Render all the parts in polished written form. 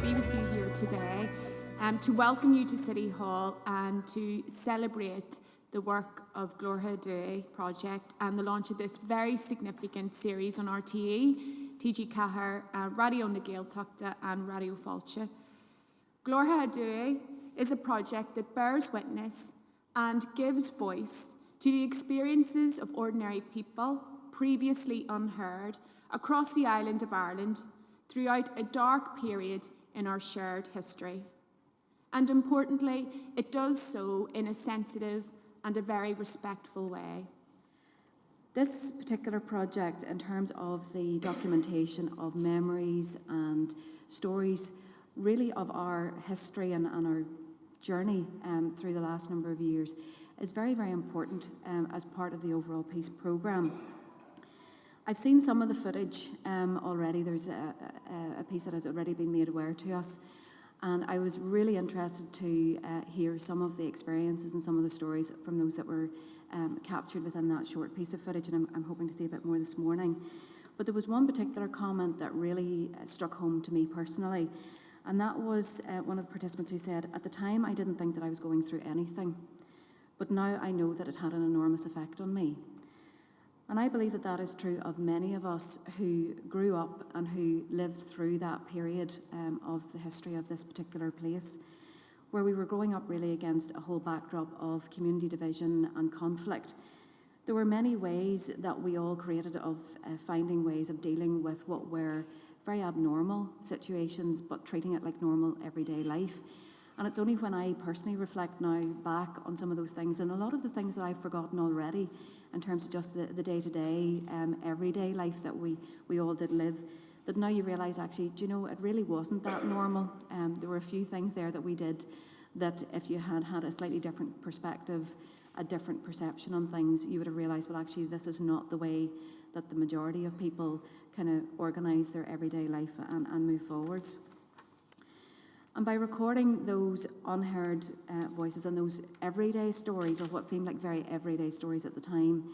be with you here today, to welcome you to City Hall and to celebrate the work of Glórtha Aduadh project and the launch of this very significant series on RTÉ, TG Cahar, Radio na Gaeltachta and Raidio Failté. Glórtha Aduadh is a project that bears witness and gives voice to the experiences of ordinary people previously unheard across the island of Ireland throughout a dark period in our shared history. And importantly, it does so in a sensitive and a very respectful way. This particular project, in terms of the documentation of memories and stories, really of our history and our journey through the last number of years, is very, very important as part of the overall peace programme. I've seen some of the footage already. There's a piece that has already been made aware to us, and I was really interested to hear some of the experiences and some of the stories from those that were captured within that short piece of footage, and I'm hoping to see a bit more this morning. But there was one particular comment that really struck home to me personally, and that was one of the participants who said, "At the time I didn't think that I was going through anything, but now I know that it had an enormous effect on me." And I believe that that is true of many of us who grew up and who lived through that period of the history of this particular place, where we were growing up really against a whole backdrop of community division and conflict. There were many ways that we all created of finding ways of dealing with what were very abnormal situations, but treating it like normal everyday life. And it's only when I personally reflect now back on some of those things, and a lot of the things that I've forgotten already, in terms of just the day-to-day, everyday life that we all did live, that now you realise, actually, do you know, it really wasn't that normal. There were a few things there that we did that if you had had a slightly different perspective, a different perception on things, you would have realised, well, actually, this is not the way that the majority of people kind of organise their everyday life and move forwards. And by recording those unheard voices and those everyday stories, or what seemed like very everyday stories at the time,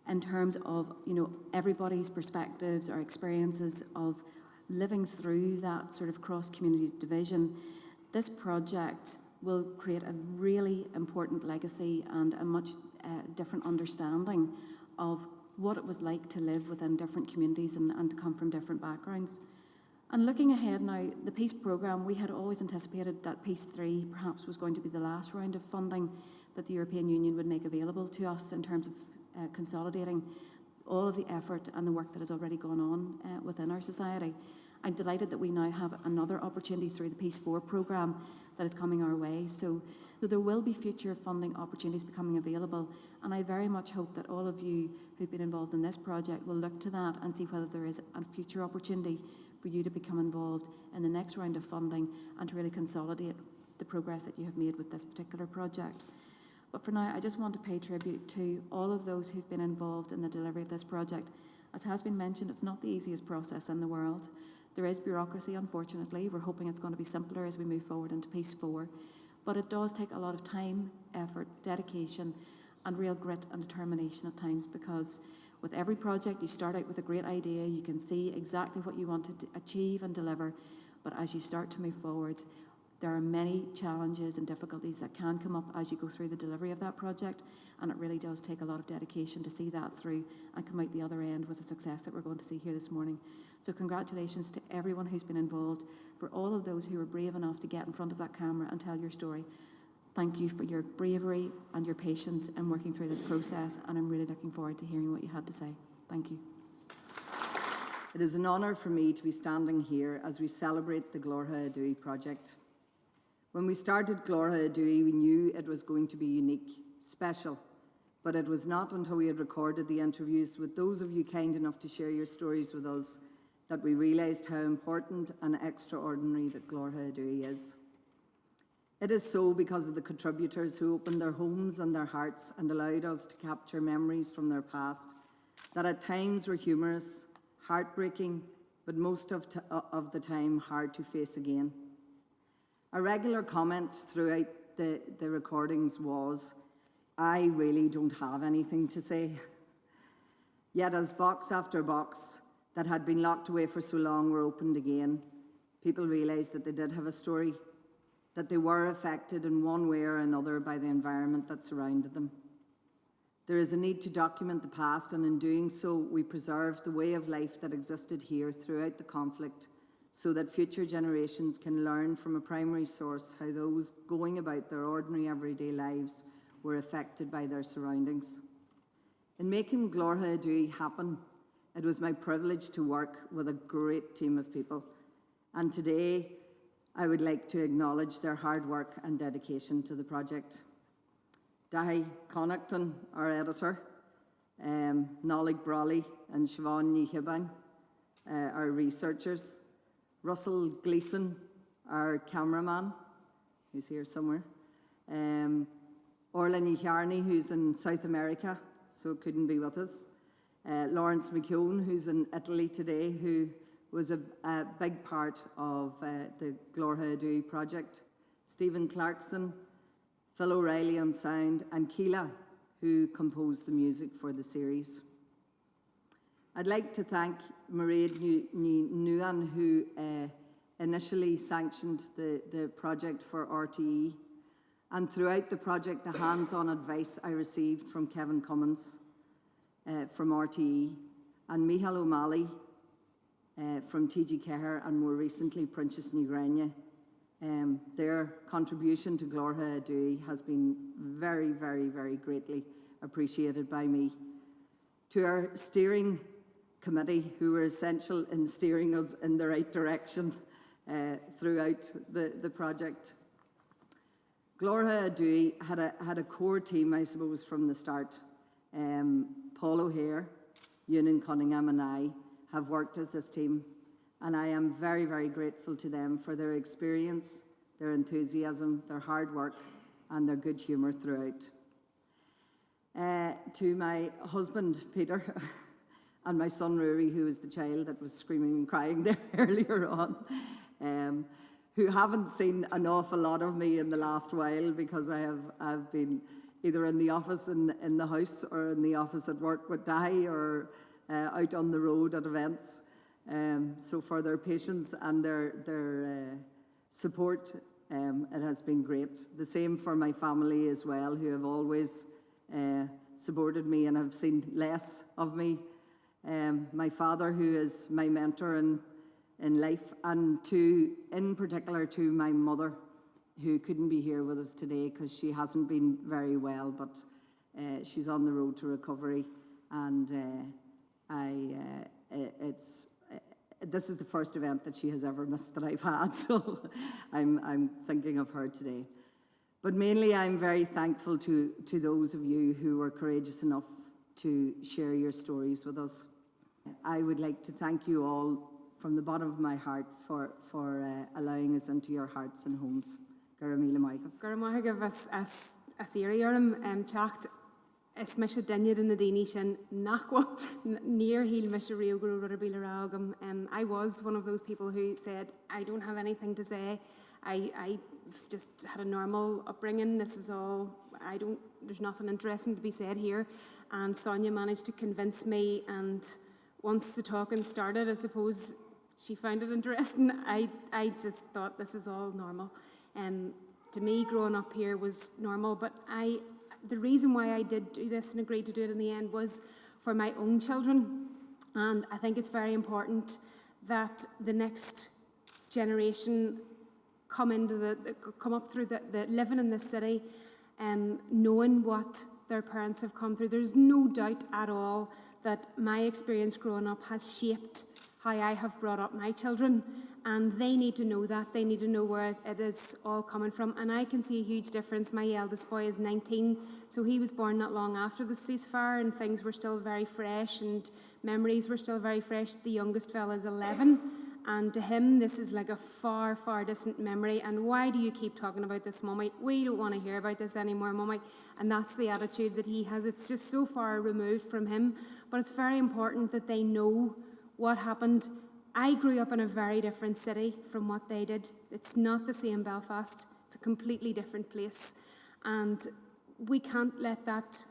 in terms of, you know, everybody's perspectives or experiences of living through that sort of cross-community division, this project will create a really important legacy and a much different understanding of what it was like to live within different communities and to come from different backgrounds. And looking ahead now, the Peace Programme, we had always anticipated that Peace 3 perhaps was going to be the last round of funding that the European Union would make available to us in terms of consolidating all of the effort and the work that has already gone on within our society. I'm delighted that we now have another opportunity through the Peace 4 programme that is coming our way. So there will be future funding opportunities becoming available, and I very much hope that all of you who've been involved in this project will look to that and see whether there is a future opportunity for you to become involved in the next round of funding and to really consolidate the progress that you have made with this particular project. But for now, I just want to pay tribute to all of those who've been involved in the delivery of this project. As has been mentioned, it's not the easiest process in the world. There is bureaucracy, unfortunately. We're hoping it's going to be simpler as we move forward into Peace 4. But it does take a lot of time, effort, dedication, and real grit and determination at times, because with every project, you start out with a great idea, you can see exactly what you want to achieve and deliver, but as you start to move forwards, there are many challenges and difficulties that can come up as you go through the delivery of that project, and it really does take a lot of dedication to see that through and come out the other end with the success that we're going to see here this morning. So congratulations to everyone who's been involved, for all of those who were brave enough to get in front of that camera and tell your story. Thank you for your bravery and your patience in working through this process, and I'm really looking forward to hearing what you had to say. Thank you. It is an honour for me to be standing here as we celebrate the Glórtha Aduadh project. When we started Glórtha Aduadh, we knew it was going to be unique, special, but it was not until we had recorded the interviews with those of you kind enough to share your stories with us that we realised how important and extraordinary that Glórtha Aduadh is. It is so because of the contributors who opened their homes and their hearts and allowed us to capture memories from their past that at times were humorous, heartbreaking, but most of the time hard to face again. A regular comment throughout the recordings was, "I really don't have anything to say." Yet as box after box that had been locked away for so long were opened again, people realised that they did have a story, that they were affected in one way or another by the environment that surrounded them. There is a need to document the past, and in doing so, we preserve the way of life that existed here throughout the conflict, so that future generations can learn from a primary source how those going about their ordinary everyday lives were affected by their surroundings. In making Glórtha Aduadh happen, it was my privilege to work with a great team of people, and today I would like to acknowledge their hard work and dedication to the project. Dahi Connaughton, our editor, Nolig Brawley and Siobhan Nihiban, our researchers, Russell Gleeson, our cameraman, who's here somewhere, Orla Niharni, who's in South America, so couldn't be with us, Lawrence McKeown, who's in Italy today, who was a big part of the Glórtha Aduadh project, Stephen Clarkson, Phil O'Reilly on sound, and Keela, who composed the music for the series. I'd like to thank Raidio Failté who initially sanctioned the project for RTÉ, and throughout the project, the hands-on advice I received from Kevin Cummins from RTÉ, and Michal O'Malley from TG Ceathair, and more recently Princess Nigrania. Their contribution to Glórtha Aduadh has been very, very, very greatly appreciated by me. To our steering committee, who were essential in steering us in the right direction throughout the project. Glórtha Aduadh had a core team, I suppose, from the start. Paul O'Hare, Ewan Cunningham and I have worked as this team, and I am very, very grateful to them for their experience, their enthusiasm, their hard work, and their good humour throughout. To my husband, Peter, and my son, Rory, who was the child that was screaming and crying there earlier on, who haven't seen an awful lot of me in the last while because I've been either in the office in the house or in the office at work with Dahi or out on the road at events. So for their patience and their support, it has been great. The same for my family as well, who have always supported me and have seen less of me. My father, who is my mentor in life, and in particular to my mother, who couldn't be here with us today because she hasn't been very well, but she's on the road to recovery, and this is the first event that she has ever missed that I've had, so I'm thinking of her today. But mainly I'm very thankful to those of you who were courageous enough to share your stories with us. I would like to thank you all from the bottom of my heart for allowing us into your hearts and homes. Garamila Maigov. Garamahagav as Iriorm Chacht Esmisha Danyad in the Danish and Nakwa near Heel Misha Rio Guru Ruggerbilaragam. I was one of those people who said, I don't have anything to say. I just had a normal upbringing. This is all, there's nothing interesting to be said here. And Sonia managed to convince me, and once the talking started, I suppose she found it interesting. I just thought this is all normal. To me, growing up here was normal, but the reason why I did do this and agreed to do it in the end was for my own children. And I think it's very important that the next generation come up through the living in this city, knowing what their parents have come through. There's no doubt at all that my experience growing up has shaped how I have brought up my children, and they need to know that. They need to know where it is all coming from, and I can see a huge difference. My eldest boy is 19, so he was born not long after the ceasefire, and things were still very fresh and memories were still very fresh. The youngest fella is 11, and to him this is like a far, far distant memory. And why do you keep talking about this, Mummy? We don't want to hear about this anymore, Mummy. And that's the attitude that he has. It's just so far removed from him, but it's very important that they know what happened. I grew up in a very different city from what they did. It's not the same Belfast. It's a completely different place. And we can't let that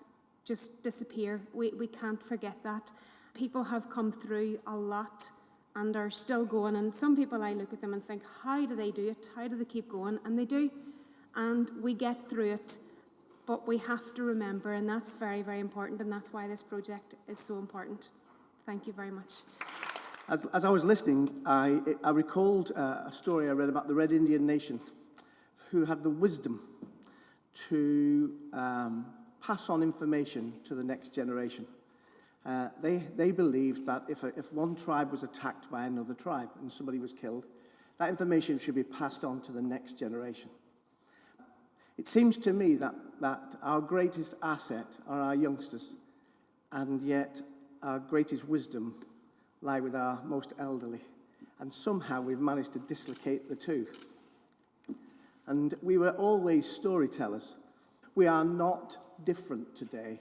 just disappear. We can't forget that. People have come through a lot, and are still going. And some people, I look at them and think, how do they do it? How do they keep going? And they do. And we get through it, but we have to remember, and that's very, very important, and that's why this project is so important. Thank you very much. As I was listening, I recalled a story I read about the Red Indian Nation, who had the wisdom to pass on information to the next generation. They believed that if one tribe was attacked by another tribe and somebody was killed, that information should be passed on to the next generation. It seems to me that our greatest asset are our youngsters, and yet our greatest wisdom lie with our most elderly. And somehow we've managed to dislocate the two. And we were always storytellers. We are not different today.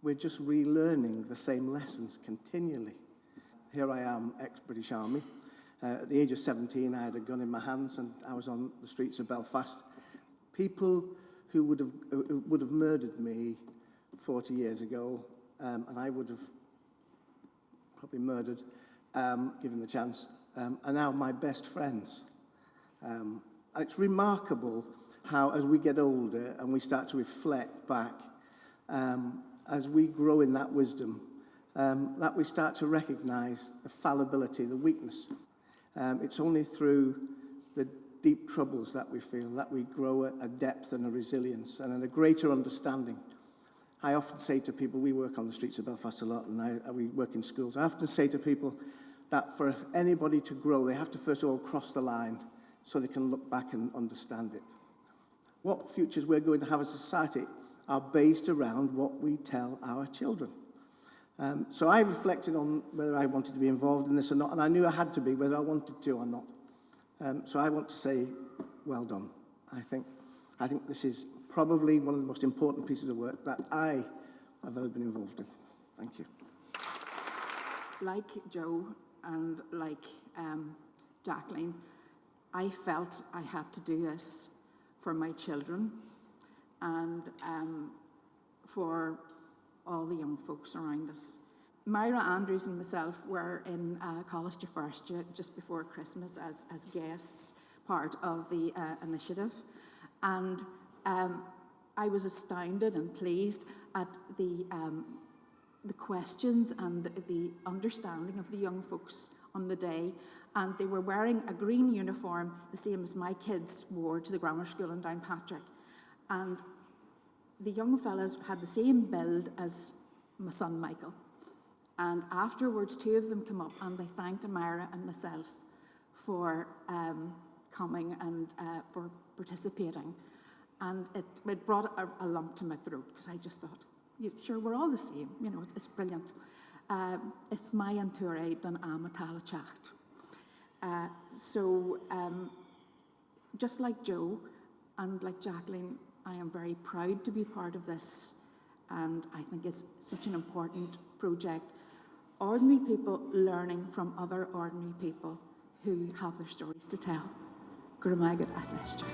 We're just relearning the same lessons continually. Here I am, ex-British Army. At the age of 17, I had a gun in my hands and I was on the streets of Belfast. People who would have murdered me 40 years ago, and I would have probably murdered, given the chance, are now my best friends. And it's remarkable how, as we get older and we start to reflect back, as we grow in that wisdom, that we start to recognise the fallibility, the weakness. It's only through the deep troubles that we feel that we grow a depth and a resilience and a greater understanding. I often say to people, we work on the streets of Belfast a lot, and we work in schools. I often say to people that for anybody to grow, they have to first of all cross the line so they can look back and understand it. What futures we're going to have as a society are based around what we tell our children. So I reflected on whether I wanted to be involved in this or not, and I knew I had to be, whether I wanted to or not. So I want to say, well done. I think this is probably one of the most important pieces of work that I have ever been involved in. Thank you. Like Joe and like Jacqueline, I felt I had to do this for my children and for all the young folks around us. Myra Andrews and myself were in College to First just before Christmas as guests, part of the initiative, and I was astounded and pleased at the questions and the understanding of the young folks on the day, and they were wearing a green uniform, the same as my kids wore to the grammar school in Downpatrick, and the young fellas had the same build as my son Michael. And afterwards, two of them came up and they thanked Myra and myself for coming and for participating. And it brought a lump to my throat, because I just thought, sure, we're all the same, it's brilliant. It's my Antura done Amatala Chacht. So just like Joe and like Jacqueline, I am very proud to be part of this, and I think it's such an important project. Ordinary people learning from other ordinary people who have their stories to tell. Gurmagad Asestra.